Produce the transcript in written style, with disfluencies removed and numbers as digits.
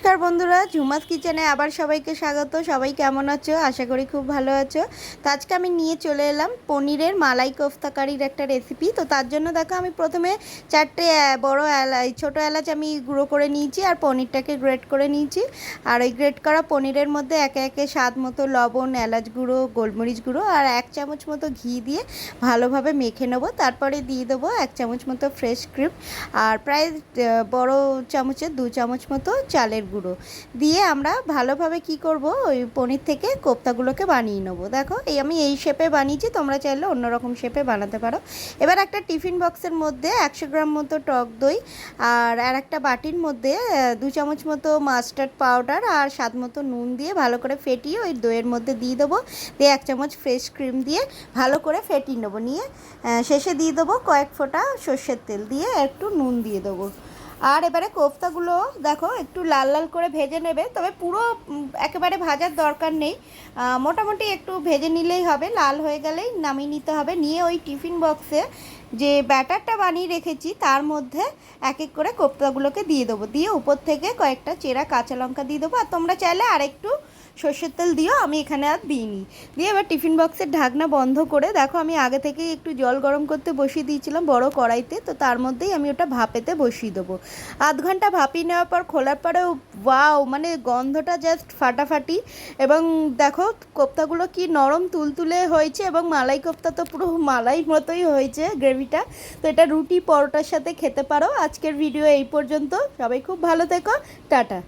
নমস্কার বন্ধুরা, ঝুমাস কিচেনে আবার সবাইকে স্বাগত। সবাই কেমন আছো? আশা করি খুব ভালো আছো। তো আজকে আমি নিয়ে চলে এলাম পনিরের মালাই কোফতা কারির একটা রেসিপি। তো তার জন্য দেখো আমি প্রথমে 4টে বড় এলাচ, ছোটো এলাচ আমি গুঁড়ো করে নিয়েছি আর পনিরটাকে গ্রেট করে নিয়েছি। আর ওই গ্রেট করা পনিরের মধ্যে একে একে স্বাদ মতো লবণ, এলাচ গুঁড়ো, গোলমরিচ গুঁড়ো আর 1 চামচ মতো ঘি দিয়ে ভালোভাবে মেখে নেবো। তারপরে দিয়ে দেবো 1 চামচ মতো ফ্রেশ ক্রিম আর প্রায় বড় চামচের 2 চামচ মতো চালের গুঁড়ো দিয়ে আমরা ভালোভাবে কি করব, ওই পনির থেকে কোপ্তাগুলোকে বানিয়ে নেবো। দেখো আমি এই শেপে বানিয়েছি, তোমরা চাইলে অন্যরকম শেপে বানাতে পারো। এবার একটা টিফিন বক্সের মধ্যে 100 গ্রাম মতো টক দই আর একটা বাটির মধ্যে 2 চামচ মতো মাস্টার্ড পাউডার আর স্বাদ মতো নুন দিয়ে ভালো করে ফেটিয়ে ওই দইয়ের মধ্যে দিয়ে দেবো। দিয়ে 1 চামচ ফ্রেশ ক্রিম দিয়ে ভালো করে ফেটিয়ে নেবো। নিয়ে শেষে দিয়ে দেবো কয়েক ফোঁটা সর্ষের তেল দিয়ে একটু নুন দিয়ে দেবো। আর এবারে কোফতাগুলো দেখো একটু লাল লাল করে ভেজে নেবে, তবে পুরো একেবারে ভাজার দরকার নেই, মোটামুটি একটু ভেজে নিলেই হবে। লাল হয়ে গেলেই নামিয়ে নিতে হবে। নিয়ে ওই টিফিন বক্সে যে ব্যাটারটা বানিয়ে রেখেছি তার মধ্যে এক এক করে কোফতাগুলোকে দিয়ে দেবো। দিয়ে উপর থেকে কয়েকটা চেরা কাঁচা লঙ্কা দিয়ে দেবো। আর তোমরা চাইলে আর একটু সর্ষের তেল দিও, আমি এখানে আর দিইনি। দিয়ে এবার টিফিন বক্সের ঢাকনা বন্ধ করে দেখো আমি আগে থেকেই একটু জল গরম করতে বসিয়ে দিয়েছিলাম বড় কড়াইতে। তো তার মধ্যেই আমি ওটা ভাপেতে বসিয়ে দেবো। আধ ঘন্টা ভাপিয়ে নেওয়ার পর খোলার পরেও ওয়াও, মানে গন্ধটা জাস্ট ফাটাফাটি। এবং দেখো কোপ্তাগুলো কি নরম তুলতুলে হয়েছে এবং মালাই কোপ্তা তো পুরো মালাই মতোই হয়েছে গ্রেভিটা। তো এটা রুটি পরোটার সাথে খেতে পারো। আজকের ভিডিও এই পর্যন্ত, সবাই খুব ভালো থেকো, টাটা।